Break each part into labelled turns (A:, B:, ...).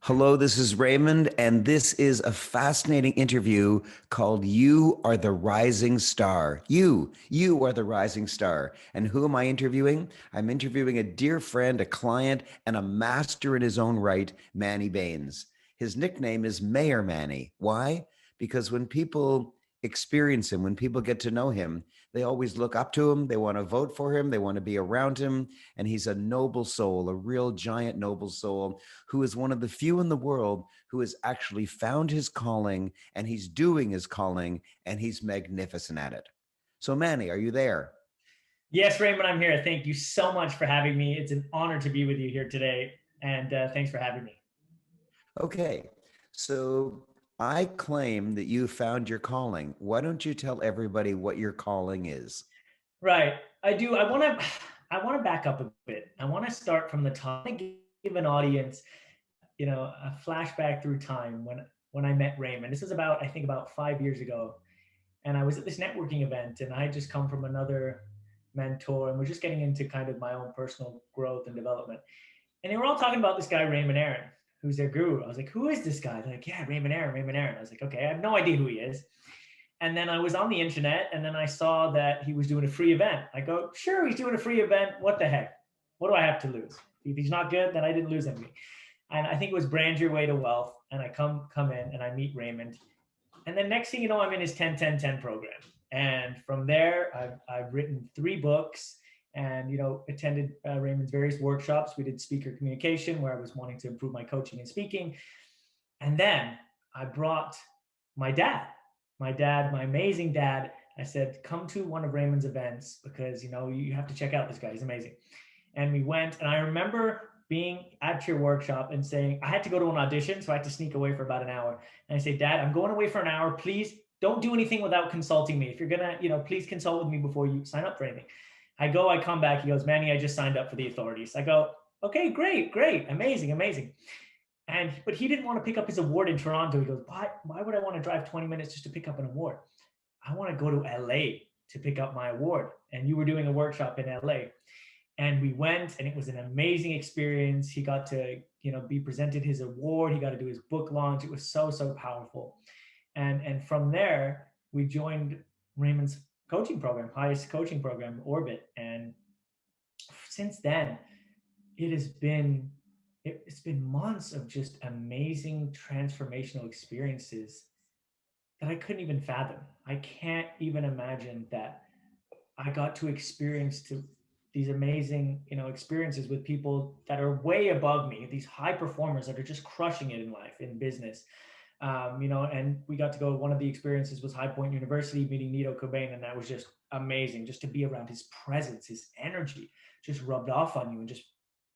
A: Hello, this is Raymond, and this is a fascinating interview called You Are the Rising Star. You are the rising star. And who am I interviewing? I'm interviewing a dear friend, a client, and a master in his own right, Manny Baines. His nickname is Mayor Manny. Why? Because when people experience him, when people get to know him, they always look up to him. They want to vote for him. They want to be around him. And he's a noble soul, a real giant noble soul who is one of the few in the world who has actually found his calling and he's doing his calling and he's magnificent at it. So, Manny, are you there?
B: Yes, Raymond, I'm here. Thank you so much for having me. It's an honor to be with you here today. And thanks for having me.
A: Okay. So, I claim that you found your calling. Why don't you tell everybody what your calling is?
B: Right. I do. I want to back up a bit. I want to start from the top. I want to give an audience, a flashback through time when I met Raymond. This was about, I think, about 5 years ago. And I was at this networking event, and I had just come from another mentor, and we're just getting into kind of my own personal growth and development. And they were all talking about this guy, Raymond Aaron, who's their guru. I was like, who is this guy? They're like, yeah, Raymond Aaron, Raymond Aaron. I was like, okay, I have no idea who he is. And then I was on the internet, and then I saw that he was doing a free event. I go, sure, he's doing a free event. What the heck? What do I have to lose? If he's not good, then I didn't lose anything. And I think it was Brand Your Way to Wealth. And I come in and I meet Raymond. And then next thing you know, I'm in his 10-10-10 program. And from there, I've written 3 books and, attended Raymond's various workshops. We did speaker communication where I was wanting to improve my coaching and speaking. And then I brought my dad, my amazing dad. I said, come to one of Raymond's events because, you have to check out this guy. He's amazing. And we went, and I remember being at your workshop and saying, I had to go to an audition, so I had to sneak away for about an hour. And I say, Dad, I'm going away for an hour. Please don't do anything without consulting me. If you're gonna, please consult with me before you sign up for anything. I come back. He goes, Manny, I just signed up for the authorities. I go, okay, great, amazing, amazing. But he didn't want to pick up his award in Toronto. He goes, why would I want to drive 20 minutes just to pick up an award? I want to go to LA to pick up my award. And you were doing a workshop in LA. And we went, and it was an amazing experience. He got to, be presented his award. He got to do his book launch. It was so powerful. And from there, we joined Raymond's coaching program, highest coaching program, Orbit. And since then, it has been it's been months of just amazing transformational experiences that I couldn't even fathom. I can't even imagine that I got to experience these amazing, experiences with people that are way above me, these high performers that are just crushing it in life, in business. And we got to go. One of the experiences was High Point University, meeting Nito Cobain, and that was just amazing. Just to be around his presence, his energy, just rubbed off on you and just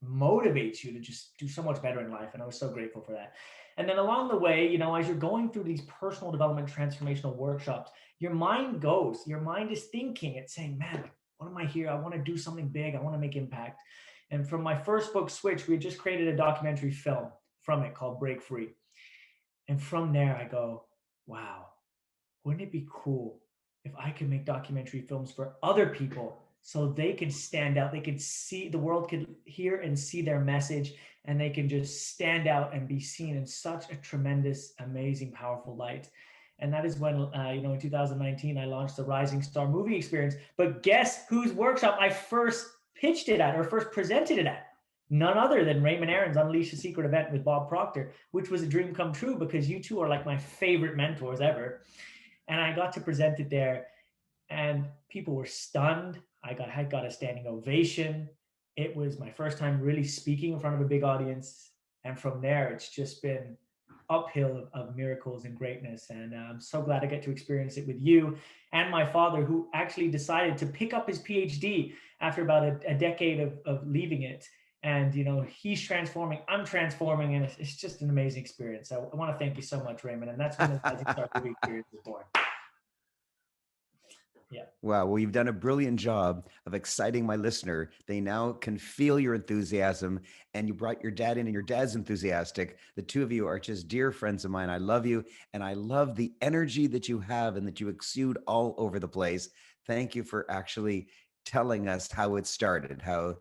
B: motivates you to just do so much better in life. And I was so grateful for that. And then along the way, as you're going through these personal development transformational workshops, your mind goes, your mind is thinking, it's saying, man, what am I here? I want to do something big. I want to make impact. And from my first book, Switch, we had just created a documentary film from it called Break Free. And from there, I go, wow, wouldn't it be cool if I could make documentary films for other people so they can stand out, they could see, the world could hear and see their message, and they can just stand out and be seen in such a tremendous, amazing, powerful light. And that is when, in 2019, I launched the Rising Star movie experience. But guess whose workshop I first pitched it at or first presented it at? None other than Raymond Aaron's Unleash the Secret event with Bob Proctor, which was a dream come true because you two are like my favorite mentors ever. And I got to present it there, and people were stunned. I got a standing ovation. It was my first time really speaking in front of a big audience. And from there, it's just been uphill of miracles and greatness. And I'm so glad I get to experience it with you and my father, who actually decided to pick up his PhD after about a decade of leaving it. And, he's transforming, I'm transforming, and it's just an amazing experience. So I want to thank you so much, Raymond. And that's when the Rising Star movie experience was born. Yeah.
A: Wow. Well, you've done a brilliant job of exciting my listener. They now can feel your enthusiasm, and you brought your dad in, and your dad's enthusiastic. The two of you are just dear friends of mine. I love you, and I love the energy that you have and that you exude all over the place. Thank you for actually telling us how it started, how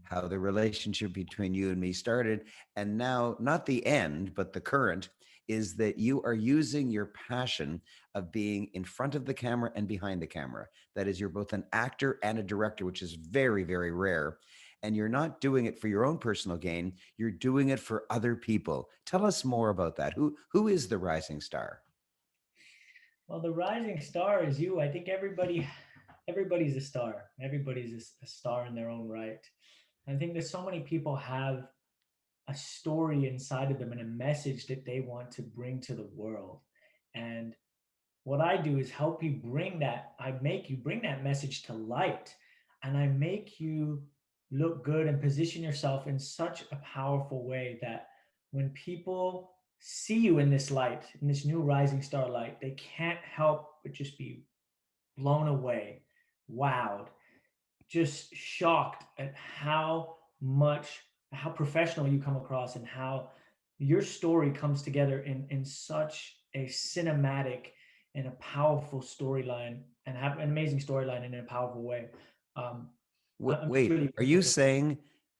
A: how the relationship between you and me started. And now, not the end, but the current is that you are using your passion of being in front of the camera and behind the camera. That is, you're both an actor and a director, which is very, very rare. And you're not doing it for your own personal gain, you're doing it for other people. Tell us more about that. Who is the rising star?
B: Well, the rising star is you. I think everybody's a star. Everybody's a star in their own right. I think that so many people have a story inside of them and a message that they want to bring to the world. And what I do is help you bring that, I make you bring that message to light, and I make you look good and position yourself in such a powerful way that when people see you in this light, in this new rising star light, they can't help but just be blown away, wowed, just shocked at how professional you come across and how your story comes together in such a cinematic and a powerful storyline, and have an amazing storyline in a powerful way. um, I'm just
A: Wait,
B: really
A: are you
B: grateful.
A: saying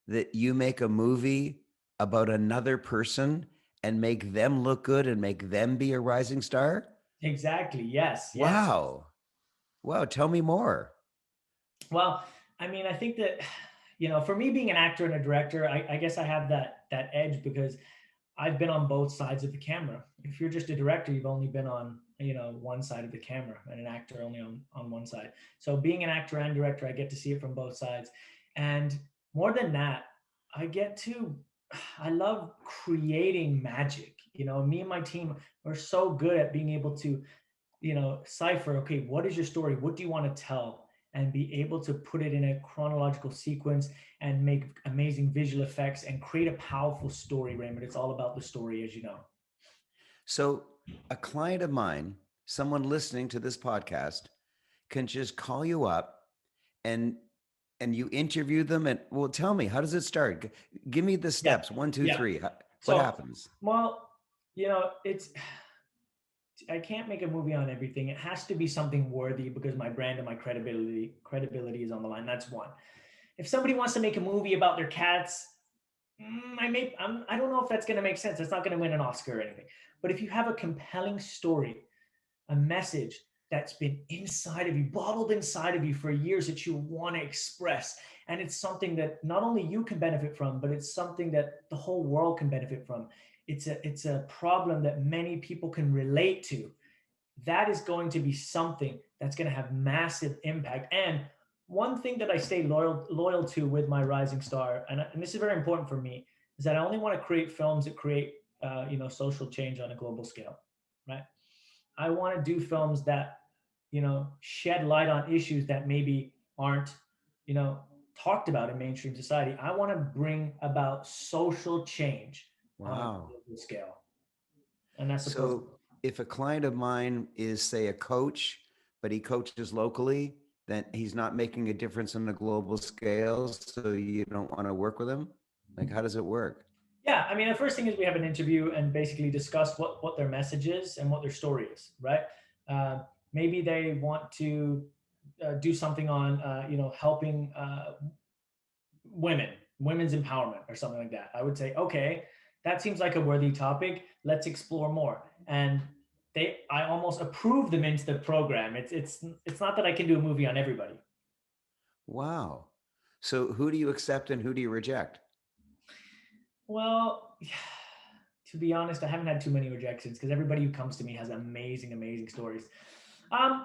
A: that you make a movie about another person and make them look good and make them be a rising star?
B: Exactly, yes, yes.
A: Wow. Wow. Tell me more.
B: Well, I mean, I think that, for me being an actor and a director, I guess I have that edge because I've been on both sides of the camera. If you're just a director, you've only been on, one side of the camera, and an actor only on one side. So being an actor and director, I get to see it from both sides. And more than that, I get to I love creating magic. Me and my team are so good at being able to, cipher, okay, what is your story? What do you want to tell? And be able to put it in a chronological sequence and make amazing visual effects and create a powerful story, Raymond. It's all about the story, as you know.
A: So, a client of mine, someone listening to this podcast, can just call you up and you interview them and, well, tell me, how does it start? Give me the
B: Yeah.
A: steps. One, two,
B: Yeah.
A: three. What
B: So,
A: happens?
B: well, it's I can't make a movie on everything. It has to be something worthy because my brand and my credibility is on the line. That's one. If somebody wants to make a movie about their cats, I don't know if that's going to make sense. It's not going to win an Oscar or anything. But if you have a compelling story, a message that's been inside of you, bottled inside of you for years that you want to express, and it's something that not only you can benefit from, but it's something that the whole world can benefit from. It's a problem that many people can relate to. That is going to be something that's going to have massive impact. And one thing that I stay loyal to with my rising star, and this is very important for me, is that I only want to create films that create social change on a global scale, right? I want to do films that shed light on issues that maybe aren't you know talked about in mainstream society. I want to bring about social change on a
A: Wow.
B: global scale, and that's the purpose.
A: So if a client of mine is, say, a coach, but he coaches locally, then he's not making a difference on a global scale. So you don't want to work with him? Like, how does it work?
B: Yeah, I mean, the first thing is we have an interview and basically discuss what their message is and what their story is, right? Uh, Maybe they want to do something on, helping women's empowerment or something like that. I would say, okay, that seems like a worthy topic. Let's explore more. And I almost approve them into the program. It's not that I can do a movie on everybody.
A: Wow. So who do you accept and who do you reject?
B: Well, to be honest, I haven't had too many rejections because everybody who comes to me has amazing, amazing stories. Um,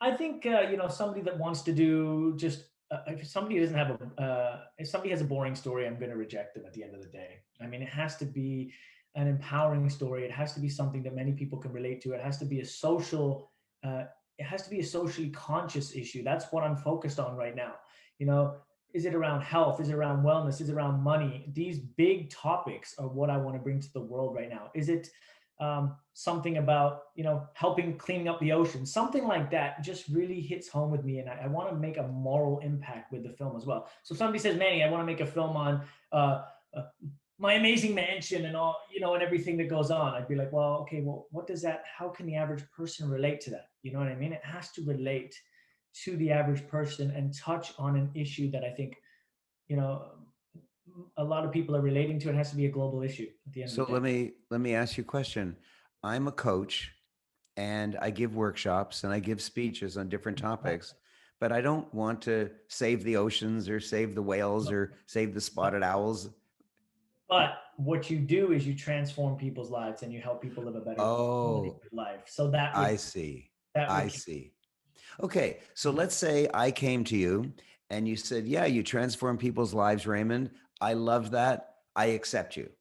B: I think somebody that wants to do just if somebody doesn't have a if somebody has a boring story, I'm going to reject them at the end of the day. I mean, it has to be an empowering story. It has to be something that many people can relate to. It has to be a social. It has to be a socially conscious issue. That's what I'm focused on right now. You know, is it around health? Is it around wellness? Is it around money? These big topics are what I want to bring to the world right now. Is it something about helping cleaning up the ocean, something like that just really hits home with me, and I want to make a moral impact with the film as well. So if somebody says, Manny, I want to make a film on uh, my amazing mansion and all, and everything that goes on, I'd be like, well, okay, well, what does that, how can the average person relate to that? You know what I mean? It has to relate to the average person and touch on an issue that I think, you know a lot of people are relating to. It has to be a global issue at the end of the
A: So
B: day.
A: let me ask you a question. I'm a coach and I give workshops and I give speeches on different topics, but I don't want to save the oceans or save the whales or save the spotted owls.
B: But what you do is you transform people's lives and you help people live a better quality
A: Oh,
B: of life. So that
A: I
B: would
A: see.
B: that
A: I
B: would count.
A: see. Okay, so
B: Mhm.
A: let's say I came to you and you said, "Yeah, you transform people's lives, Raymond. I love that. I accept you."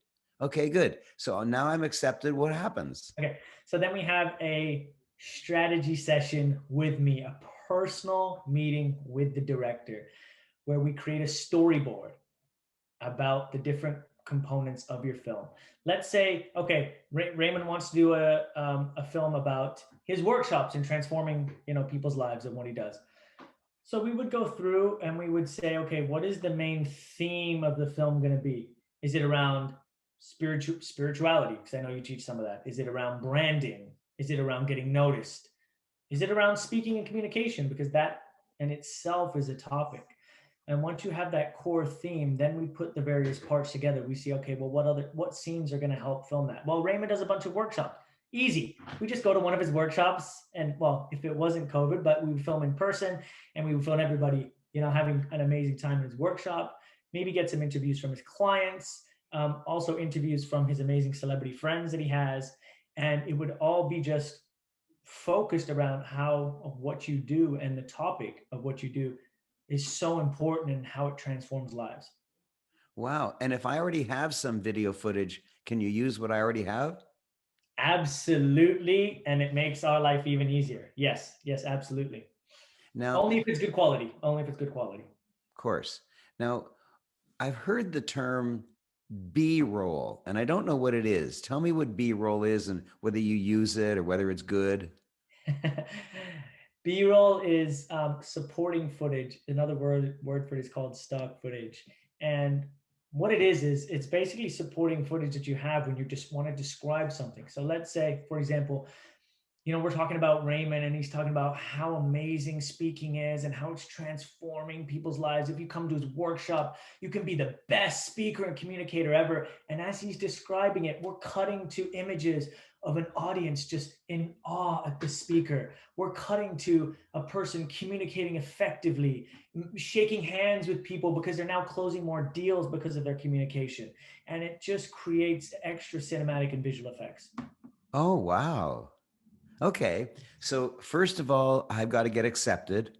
A: Okay, good. So now I'm accepted. What happens?
B: Okay. So then we have a strategy session with me, a personal meeting with the director where we create a storyboard about the different components of your film. Let's say, okay, Raymond wants to do a film about his workshops and transforming, people's lives and what he does. So we would go through and we would say, okay, what is the main theme of the film going to be? Is it around spirituality? Because I know you teach some of that. Is it around branding? Is it around getting noticed? Is it around speaking and communication? Because that in itself is a topic. And once you have that core theme, then we put the various parts together. We see, okay, well, what scenes are going to help film that? Well, Raymond does a bunch of workshops. Easy. We just go to one of his workshops, and well, if it wasn't COVID, but we would film in person, and we would film everybody, having an amazing time in his workshop. Maybe get some interviews from his clients, also interviews from his amazing celebrity friends that he has, and it would all be just focused around how of what you do and the topic of what you do is so important and how it transforms lives.
A: Wow. And if I already have some video footage, can you use what I already have?
B: Absolutely, and it makes our life even easier. Yes, yes, absolutely.
A: Now,
B: Only if it's good quality. Only if it's good quality.
A: of course. Now, I've heard the term B roll, and I don't know what it is. Tell me what B roll is and whether you use it or whether it's good.
B: B-roll is supporting footage. Another word for it is called stock footage. And what it is it's basically supporting footage that you have when you just want to describe something. So let's say, for example, we're talking about Raymond and he's talking about how amazing speaking is and how it's transforming people's lives. If you come to his workshop, you can be the best speaker and communicator ever. And as he's describing it, we're cutting to images of an audience just in awe at the speaker. We're cutting to a person communicating effectively, shaking hands with people because they're now closing more deals because of their communication. And it just creates extra cinematic and visual effects.
A: Oh, wow. Okay. So, first of all, I've got to get accepted.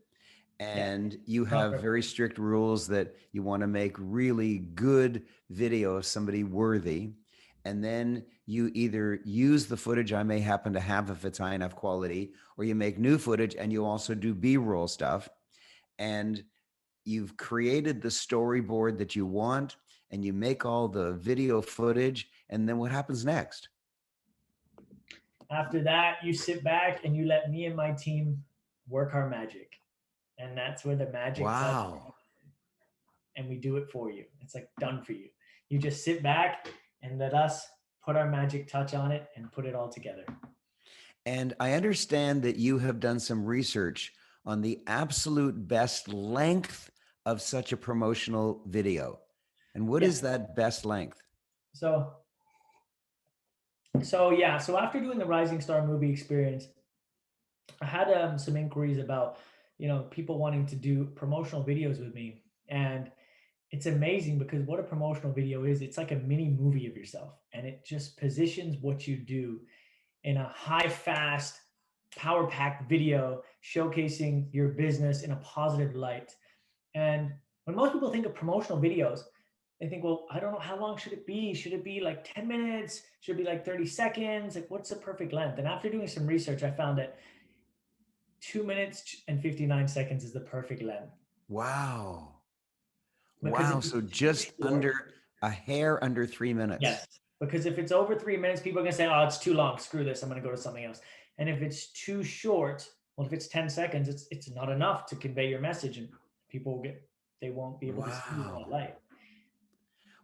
B: Yeah.
A: And you have
B: Proper.
A: very strict rules that you want to make really good video of somebody worthy. And then you either use the footage I may happen to have if it's high enough quality, or you make new footage and you also do B-roll stuff. And you've created the storyboard that you want, and you make all the video footage. And then what happens next?
B: After that, you sit back and you let me and my team work our magic. And that's where the magic touch,
A: Wow.
B: and we do it for you. It's like done for you. You just sit back and let us put our magic touch on it and put it all together.
A: And I understand that you have done some research on the absolute best length of such a promotional video. And what
B: Yeah.
A: is that best length?
B: So so after doing the Rising Star movie experience, I had some inquiries about people wanting to do promotional videos with me, and it's amazing because what a promotional video is, it's like a mini movie of yourself, and it just positions what you do in a high fast power packed video showcasing your business in a positive light. And when most people think of promotional videos, they think, well, I don't know, how long should it be? Should it be like 10 minutes? Should it be like 30 seconds? Like, what's the perfect length? And after doing some research, I found that 2 minutes and 59 seconds is the perfect length,
A: Wow.
B: because if
A: Wow. So
B: it's too
A: just
B: short,
A: under a hair under 3 minutes.
B: yes, because if it's over 3 minutes, people are going to say, oh, it's too long. Screw this. I'm going to go to something else. And if it's too short, well, if it's 10 seconds, it's not enough to convey your message, and people will they won't be able to see you in that
A: Wow.
B: light.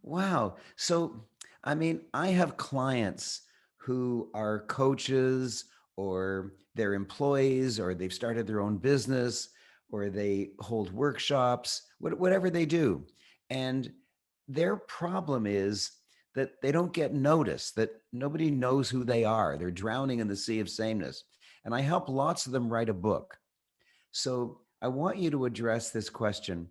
A: Wow. So, I mean, I have clients who are coaches or they're employees or they've started their own business or they hold workshops, whatever they do. And their problem is that they don't get noticed, that nobody knows who they are. They're drowning in the sea of sameness. And I help lots of them write a book. So I want you to address this question.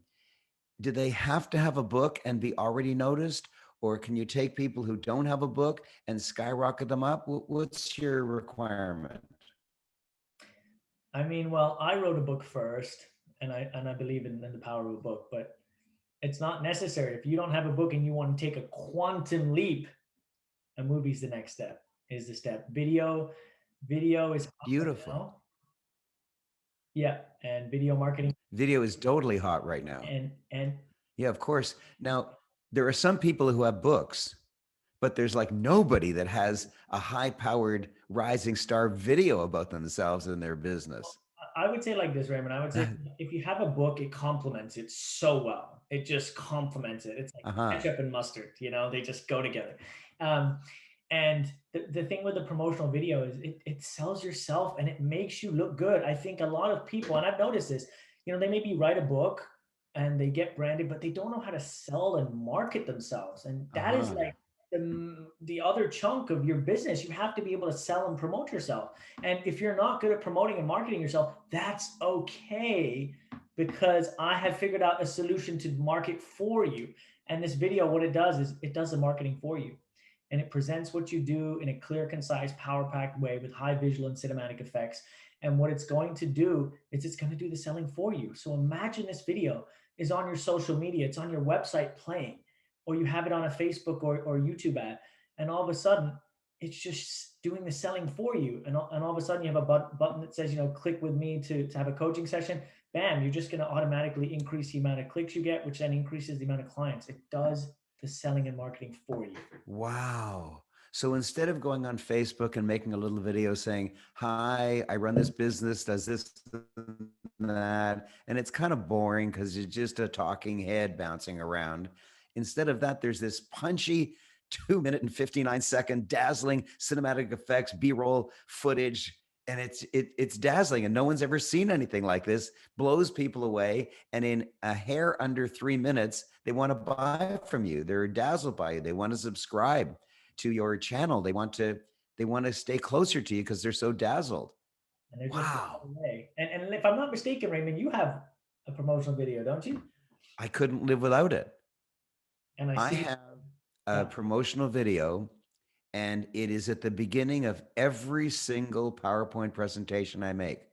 A: Do they have to have a book and be already noticed? Or can you take people who don't have a book and skyrocket them up? What's your requirement?
B: I mean, well, I wrote a book first, and I believe in the power of a book, but it's not necessary. If you don't have a book and you want to take a quantum leap, a movie's the next step. Is the step. Video is hot right
A: Beautiful.
B: now. Yeah, and video marketing
A: Video is totally hot right now.
B: and
A: Yeah, of course. Now, there are some people who have books, but there's like nobody that has a high powered rising star video about themselves and their business.
B: I would say like this, Raymond. I would say if you have a book, it complements it so well. It just complements it. It's like
A: Uh-huh.
B: ketchup and mustard, they just go together. Um, and the thing with the promotional video is it sells yourself and it makes you look good. I think a lot of people, and I've noticed this, they maybe write a book and they get branded, but they don't know how to sell and market themselves. And that is
A: Uh-huh.
B: like the other chunk of your business. You have to be able to sell and promote yourself. And if you're not good at promoting and marketing yourself, that's okay, because I have figured out a solution to market for you. And this video, what it does is it does the marketing for you. And it presents what you do in a clear, concise, power packed way with high visual and cinematic effects. And what it's going to do is it's going to do the selling for you. So imagine this video is on your social media, it's on your website playing, or you have it on a Facebook or YouTube ad. And all of a sudden, it's just doing the selling for you. And all of a sudden, you have a button that says, click with me to have a coaching session. Bam, you're just going to automatically increase the amount of clicks you get, which then increases the amount of clients. It does the selling and marketing for you.
A: Wow. So instead of going on Facebook and making a little video saying, "Hi, I run this business, does this and that," and it's kind of boring because it's just a talking head bouncing around. Instead of that, there's this punchy 2 minute and 59-second dazzling cinematic effects, B-roll footage. And it's dazzling, and no one's ever seen anything like this. Blows people away, and in a hair under 3 minutes, they want to buy from you. They're dazzled by you. They want to subscribe to your channel. They want to stay closer to you because they're so dazzled.
B: And they're just
A: Wow.
B: away. And if I'm not mistaken, Raymond, you have a promotional video, don't you?
A: I couldn't live without it.
B: And I
A: I
B: see.
A: have a
B: Yeah.
A: promotional video, and it is at the beginning of every single PowerPoint presentation I make.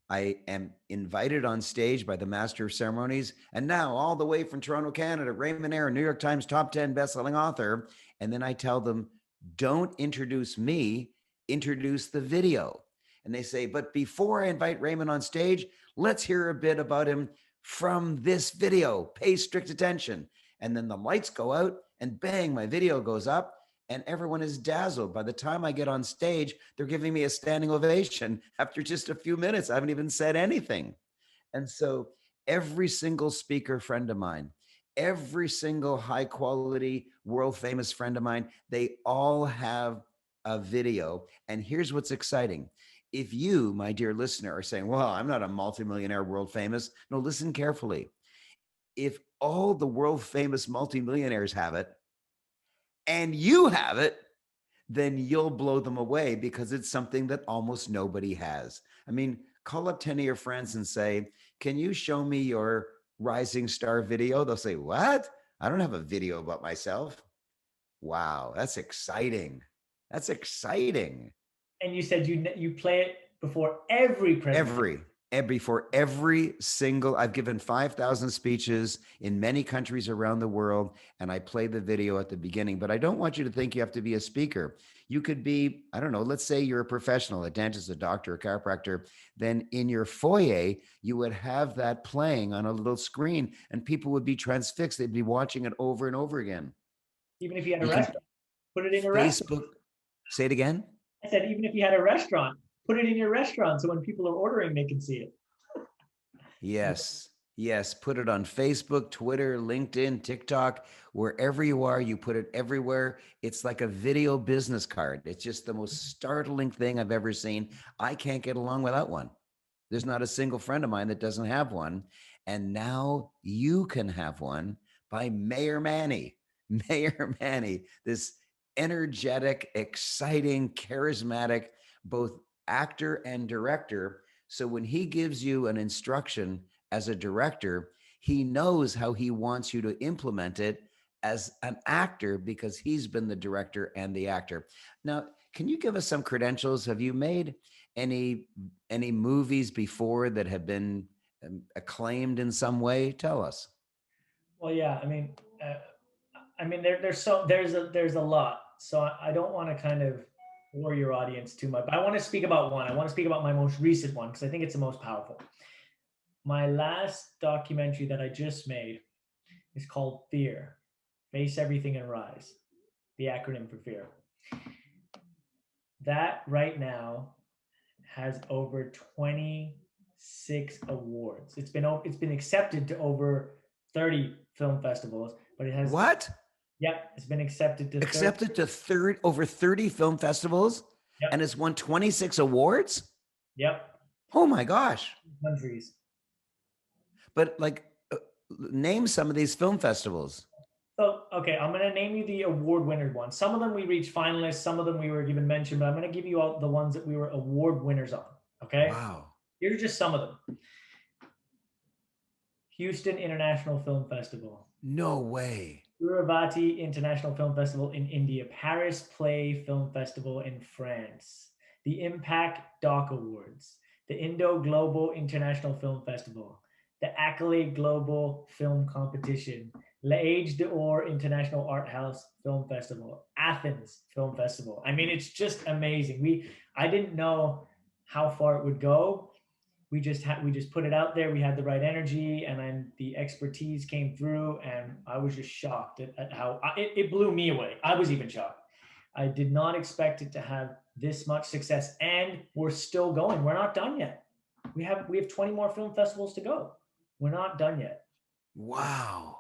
A: I am invited on stage by the master of ceremonies. And now, all the way from Toronto, Canada, Raymond Aaron, New York Times top 10 bestselling author. And then I tell them, don't introduce me, introduce the video. And they say, but before I invite Raymond on stage, let's hear a bit about him from this video. Pay strict attention. And then the lights go out, and bang, my video goes up and everyone is dazzled. By the time I get on stage, they're giving me a standing ovation after just a few minutes. I haven't even said anything. And so every single speaker friend of mine, every single high quality, world famous friend of mine, they all have a video. And here's what's exciting. If you, my dear listener, are saying, well, I'm not a multimillionaire world famous, no, listen carefully. If all the world famous multimillionaires have it and you have it, then you'll blow them away because it's something that almost nobody has. I mean, call up 10 of your friends and say, can you show me your rising star video? They'll say, what? I don't have a video about myself. Wow, that's exciting. That's exciting.
B: And you said you play it before every presentation.
A: For every single, I've given 5,000 speeches in many countries around the world, and I play the video at the beginning. But I don't want you to think you have to be a speaker. You could be, I don't know, let's say you're a professional, a dentist, a doctor, a chiropractor. Then in your foyer, you would have that playing on a little screen, and people would be transfixed. They'd be watching it over and over again.
B: Even if you had a
A: You can
B: restaurant, put it in a restaurant.
A: Facebook, say it again.
B: I said, even if you had a restaurant, put it in your restaurant so when people are ordering, they can see it.
A: Yes. Yes. Put it on Facebook, Twitter, LinkedIn, TikTok, wherever you are, you put it everywhere. It's like a video business card. It's just the most startling thing I've ever seen. I can't get along without one. There's not a single friend of mine that doesn't have one. And now you can have one by Mayor Manny. Mayor Manny, this energetic, exciting, charismatic, both actor and director. So when he gives you an instruction as a director, he knows how he wants you to implement it as an actor because he's been the director and the actor. Now, can you give us some credentials? Have you made any any movies before that have been acclaimed in some way? Tell us.
B: Well, yeah, there's a lot. So I don't want to kind of bore your audience too much. But I want to speak about one. I want to speak about my most recent one because I think it's the most powerful. My last documentary that I just made is called Fear: Face Everything and Rise. The acronym for fear. That right now has over 26 awards. It's been accepted to over 30 film festivals, but it has
A: What?
B: yep, it's been accepted to 30.
A: Accepted to over 30 film festivals and
B: Yep.
A: has won 26 awards?
B: Yep.
A: Oh my gosh.
B: Countries.
A: But like name some of these film festivals.
B: So, okay, I'm going to name you the award winner ones. Some of them we reached finalists, some of them we were given mention, but I'm going to give you all the ones that we were award winners on. Okay?
A: Wow.
B: Here's just some of them. Houston International Film Festival,
A: No way.
B: Suravati International Film Festival in India, Paris Play Film Festival in France, the Impact Doc Awards, the Indo Global International Film Festival, the Accolade Global Film Competition, L'Age d'Or International Art House Film Festival, Athens Film Festival. I mean, it's just amazing. I didn't know how far it would go. We just put it out there. We had the right energy, and then the expertise came through, and I was just shocked at how it blew me away. I was even shocked. I did not expect it to have this much success, and we're still going. We're not done yet. We have 20 more film festivals to go. We're not done yet.
A: Wow.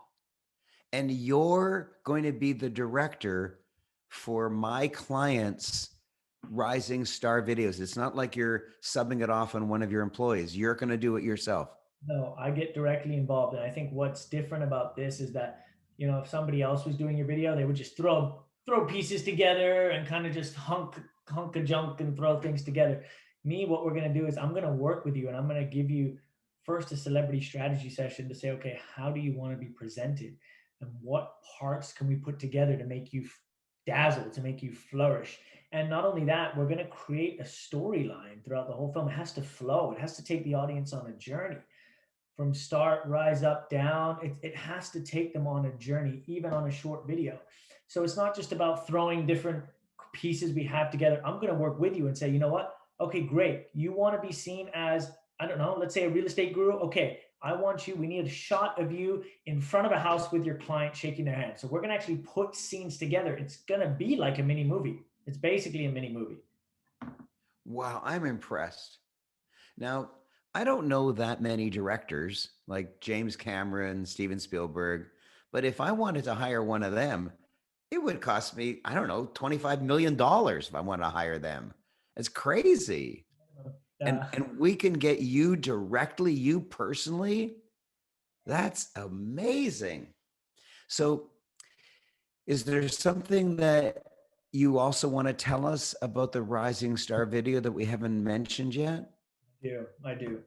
A: And you're going to be the director for my clients' Rising Star videos. It's not like you're subbing it off on one of your employees. You're going to do it yourself.
B: No, I get directly involved. And I think what's different about this is that, if somebody else was doing your video, they would just throw pieces together and kind of just hunk of junk and throw things together. Me, what we're going to do is I'm going to work with you, and I'm going to give you first a celebrity strategy session to say, okay, how do you want to be presented? And what parts can we put together to make you dazzle, to make you flourish? And not only that, we're going to create a storyline throughout the whole film. It has to flow. It has to take the audience on a journey from start, rise, up, down. It has to take them on a journey, even on a short video. So it's not just about throwing different pieces we have together. I'm going to work with you and say, you know what? Okay, great. You want to be seen as, I don't know, let's say a real estate guru. Okay, we need a shot of you in front of a house with your client shaking their hand. So we're going to actually put scenes together. It's going to be like a mini movie. It's basically a mini movie.
A: Wow, I'm impressed. Now, I don't know that many directors like James Cameron, Steven Spielberg, but if I wanted to hire one of them, it would cost me, I don't know, $25 million if I want to hire them. It's crazy. And we can get you directly, you personally. That's amazing. So, is there something that you also want to tell us about the Rising Star video that we haven't mentioned yet?
B: I do.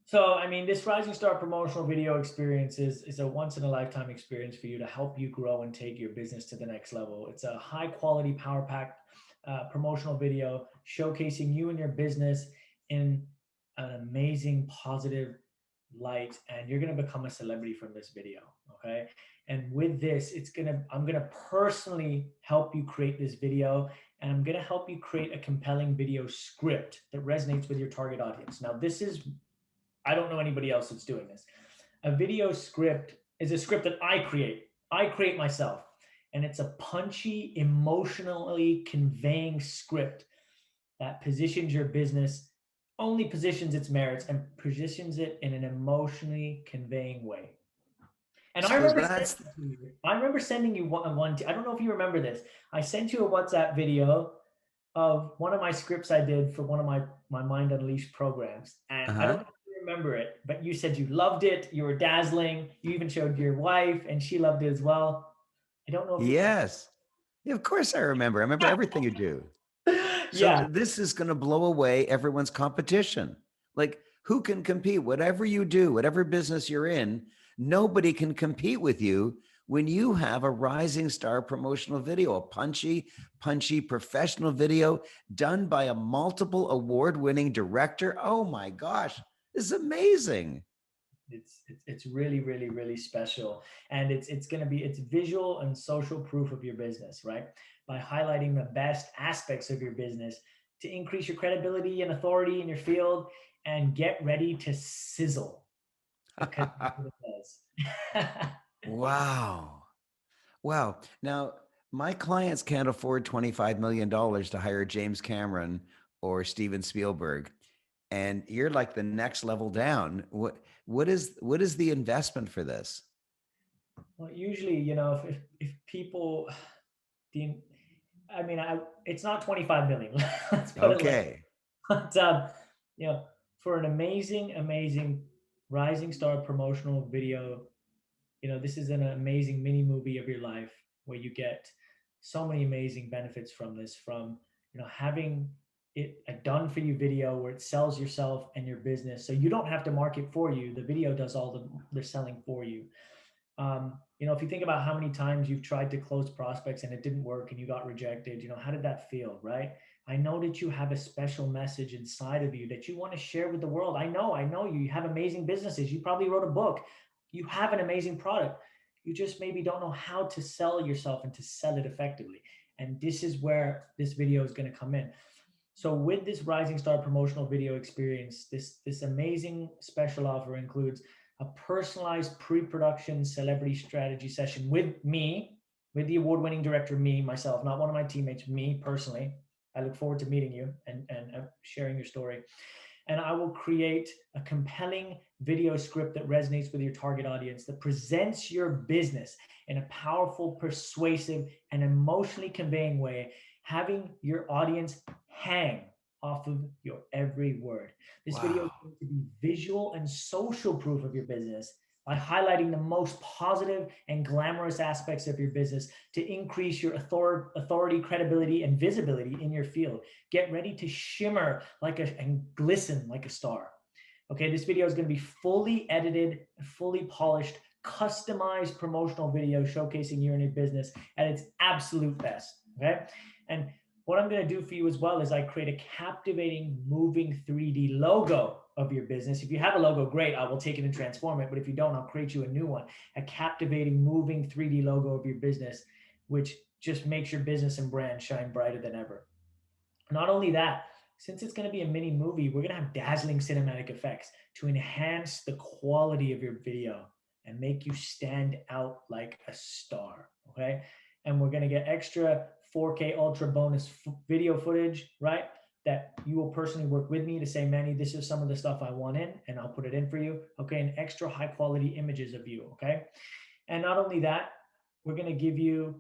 B: So, I mean, this Rising Star promotional video experience is a once in a lifetime experience for you to help you grow and take your business to the next level. It's a high quality, power packed promotional video showcasing you and your business in an amazing, positive light, and you're going to become a celebrity from this video. Okay. And with this, I'm going to personally help you create this video, and I'm going to help you create a compelling video script that resonates with your target audience. Now, I don't know anybody else that's doing this. A video script is a script that I create. I create myself. And it's a punchy, emotionally conveying script that positions your business, only positions its merits, and positions it in an emotionally conveying way. And I
A: So
B: remember
A: that's
B: sending you one. I don't know if you remember this. I sent you a WhatsApp video of one of my scripts I did for one of my Mind Unleashed programs. And I don't know if you remember it, but you said you loved it. You were dazzling. You even showed your wife, and she loved it as well. I don't know if you
A: Yes. Yeah, of course I remember. I remember everything you do. So
B: yeah,
A: this is going to blow away everyone's competition. Like, who can compete? Whatever you do, whatever business you're in, nobody can compete with you when you have a rising star promotional video, a punchy professional video done by a multiple award-winning director. Oh my gosh, this is amazing.
B: it's really really special, and it's going to be it's visual and social proof of your business, right? By highlighting the best aspects of your business to increase your credibility and authority in your field, and get ready to sizzle because that's what it does.
A: Wow. Wow. Now, my clients can't afford $25 million to hire James Cameron or Steven Spielberg. And you're like the next level down. What is the investment for this?
B: Well, usually, if people, the, I mean, it's not 25 million. Let's put it like,
A: Okay.
B: but for an amazing rising star promotional video, this is an amazing mini movie of your life where you get so many amazing benefits from this, from having it a done for you video where it sells yourself and your business, so you don't have to market for you. The video does all the selling for you. If you think about how many times you've tried to close prospects and it didn't work and you got rejected, how did that feel, right? I know that you have a special message inside of you that you want to share with the world. I know you have amazing businesses. You probably wrote a book. You have an amazing product. You just maybe don't know how to sell yourself and to sell it effectively. And this is where this video is going to come in. So with this Rising Star promotional video experience, this amazing special offer includes a personalized pre-production celebrity strategy session with me, with the award-winning director, me, myself, not one of my teammates, me personally. I look forward to meeting you and sharing your story. And I will create a compelling video script that resonates with your target audience, that presents your business in a powerful, persuasive, and emotionally conveying way, having your audience hang off of your every word. This video is
A: Wow.
B: going to be visual and social proof of your business by highlighting the most positive and glamorous aspects of your business to increase your authority, credibility, and visibility in your field. Get ready to shimmer and glisten like a star. Okay, this video is going to be fully edited, fully polished, customized promotional video showcasing you and your business at its absolute best. Okay, and what I'm going to do for you as well is I create a captivating, moving 3D logo of your business. If you have a logo, great, I will take it and transform it. But if you don't, I'll create you a new one, a captivating, moving 3D logo of your business, which just makes your business and brand shine brighter than ever. Not only that, since it's going to be a mini movie, we're going to have dazzling cinematic effects to enhance the quality of your video and make you stand out like a star. Okay. And we're going to get extra 4K ultra bonus video footage, right? That you will personally work with me to say, Manny, this is some of the stuff I want in, and I'll put it in for you. Okay. And extra high quality images of you. Okay. And not only that, we're going to give you,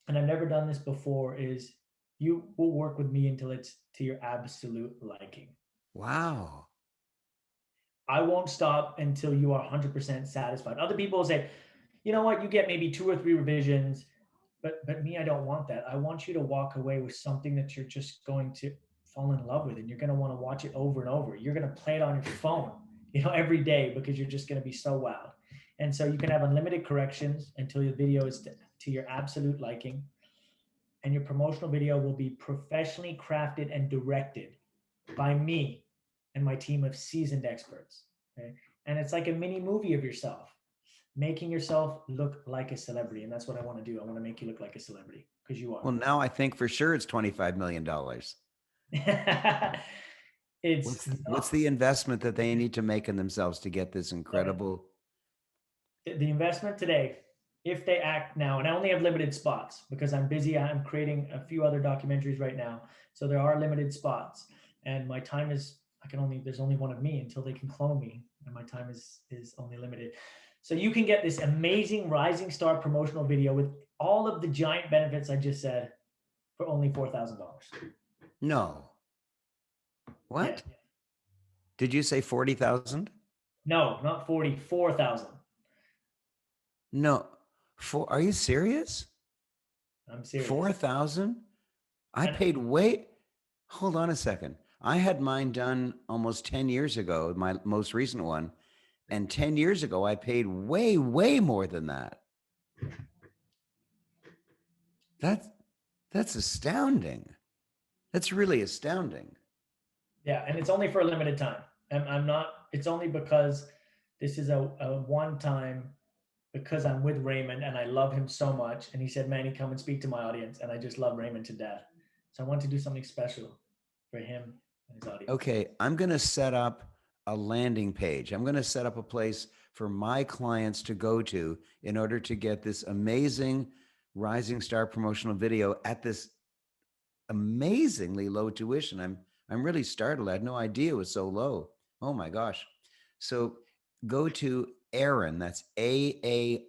B: and I've never done this before, is you will work with me until it's to your absolute liking.
A: Wow.
B: I won't stop until you are 100% satisfied. Other people will say, you know what, you get maybe 2 or 3 revisions, but me, I don't want that. I want you to walk away with something that you're just going to fall in love with, and you're going to want to watch it over and over. You're going to play it on your phone, every day, because you're just going to be so wowed. And so you can have unlimited corrections until your video is to your absolute liking. And your promotional video will be professionally crafted and directed by me and my team of seasoned experts. Okay? And it's like a mini movie of yourself, making yourself look like a celebrity. And that's what I want to do. I want to make you look like a celebrity, because you are.
A: Well, now I think for sure it's $25 million.
B: It's
A: What's
B: not.
A: the investment that they need to make in themselves to get this
B: Okay.
A: incredible?
B: The investment today, if they act now, and I only have limited spots because I'm busy. I'm creating a few other documentaries right now. So there are limited spots. And my time is, there's only one of me until they can clone me. And my time is only limited. So you can get this amazing Rising Star promotional video with all of the giant benefits I just said for only $4,000.
A: No.
B: Yeah.
A: What? Did you say 40,000?
B: No, not 40, 4,000.
A: No. Are you serious?
B: I'm serious.
A: 4,000? I
B: And
A: paid way. Hold on a second. I had mine done almost 10 years ago, my most recent one. And 10 years ago, I paid way, way more than that. That's that's astounding. That's really astounding.
B: yeah, and it's only for a limited time. I'm not, it's only because this is a one time, because I'm with Raymond and I love him so much. And he said, Manny, come and speak to my audience. And I just love Raymond to death. So I want to do something special for him and his audience.
A: Okay, I'm going to set up a landing page. I'm going to set up a place for my clients to go to in order to get this amazing Rising Star promotional video at this amazingly low tuition. I'm really startled. I had no idea it was so low. Oh my gosh. So go to Aaron, that's Aaron,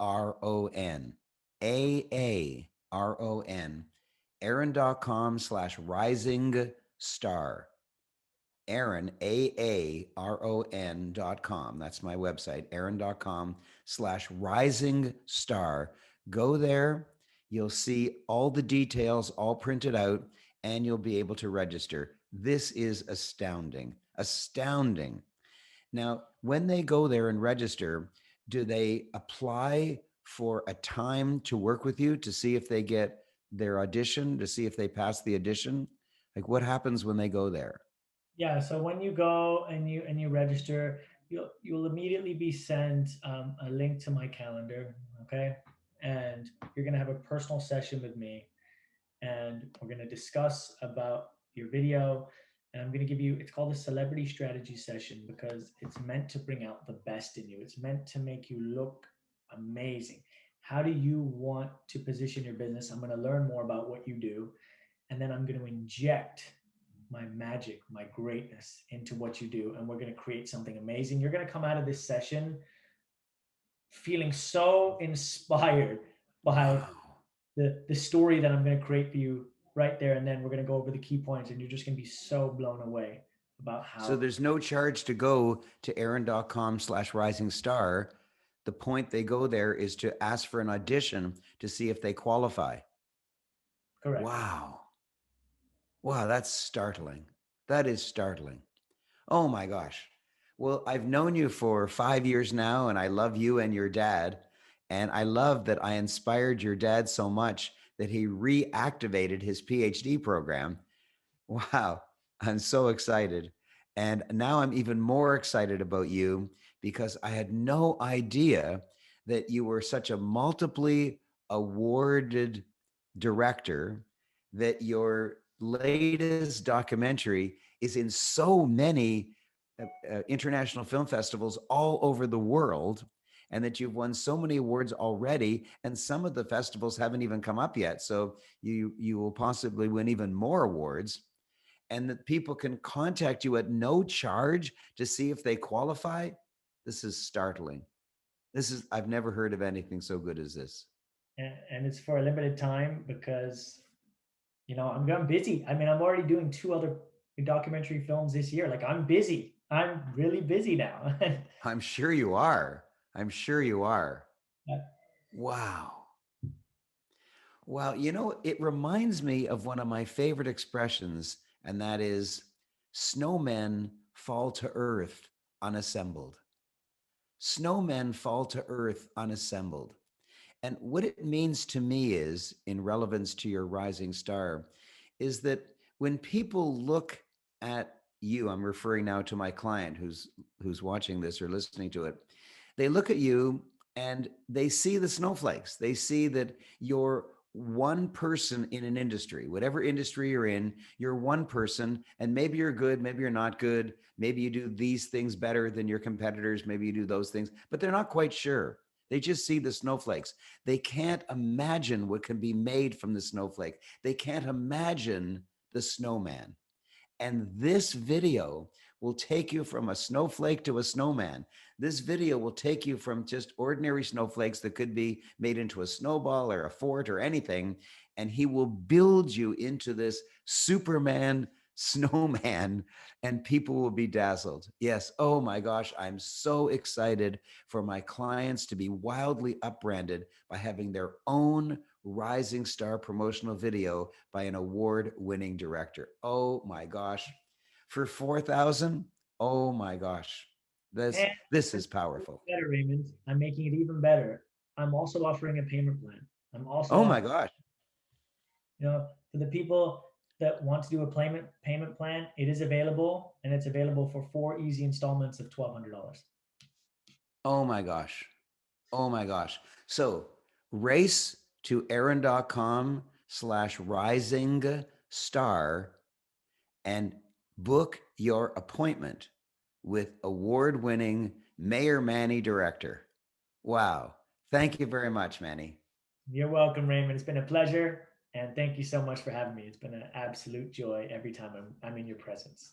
A: Aaron, aaron.com/rising star. Aaron, Aaron.com. That's my website, aaron.com/rising star. Go there. You'll see all the details all printed out and you'll be able to register. This is astounding. Astounding. Now, when they go there and register, do they apply for a time to work with you to see if they get their audition, to see if they pass the audition? Like what happens when they go there?
B: Yeah. So when you go and you register, you'll immediately be sent a link to my calendar. Okay. And you're going to have a personal session with me, and we're going to discuss about your video, and I'm going to give you, it's called a celebrity strategy session because it's meant to bring out the best in you. It's meant to make you look amazing. How do you want to position your business? I'm going to learn more about what you do, and then I'm going to inject my magic, my greatness into what you do, and we're going to create something amazing. You're going to come out of this session feeling so inspired by
A: Wow.
B: the story that I'm going to create for you right there. And then we're going to go over the key points, and you're just going to be so blown away about
A: So
B: how.
A: there's no charge to go to aaron.com/rising star. The point they go there is to ask for an audition to see if they qualify.
B: Correct.
A: Wow. Wow, that's startling. That is startling. Oh my gosh. Well, I've known you for 5 years now, and I love you and your dad. And I love that I inspired your dad so much that he reactivated his PhD program. Wow, I'm so excited. And now I'm even more excited about you because I had no idea that you were such a multiply awarded director, that your latest documentary is in so many international film festivals all over the world, and that you've won so many awards already, and some of the festivals haven't even come up yet, so you will possibly win even more awards, and that people can contact you at no charge to see if they qualify. This is startling. I've never heard of anything so good as this.
B: And it's for a limited time because, I'm busy. I mean, I'm already doing two other documentary films this year. Like, I'm busy. I'm really busy now.
A: I'm sure you are. I'm sure you are. Wow. Wow. It reminds me of one of my favorite expressions, and that is snowmen fall to earth unassembled. Snowmen fall to earth unassembled. And what it means to me is, in relevance to your rising star, is that when people look at you, I'm referring now to my client who's watching this or listening to it, they look at you and they see the snowflakes. They see that you're one person in an industry, whatever industry you're in, you're one person, and maybe you're good, maybe you're not good, maybe you do these things better than your competitors, maybe you do those things, but they're not quite sure. They just see the snowflakes. They can't imagine what can be made from the snowflake. They can't imagine the snowman. And this video will take you from a snowflake to a snowman. This video will take you from just ordinary snowflakes that could be made into a snowball or a fort or anything. And he will build you into this Superman snowman, and people will be dazzled. Yes. Oh my gosh. I'm so excited for my clients to be wildly upbranded by having their own rising star promotional video by an award-winning director. Oh my gosh. For 4,000. Oh my gosh. This
B: And
A: this
B: I'm
A: is powerful.
B: better, Raymond. I'm making it even better. I'm also offering a payment plan. I'm also
A: Oh my
B: offering,
A: gosh.
B: for the people that want to do a payment plan, it is available, and it's available for 4 easy installments of $1,200.
A: Oh my gosh. Oh my gosh. So race to aaron.com/rising star and book your appointment with award-winning Mayor Manny director. Wow. Thank you very much, Manny.
B: You're welcome, Raymond. It's been a pleasure, and thank you so much for having me. It's been an absolute joy every time I'm in your presence.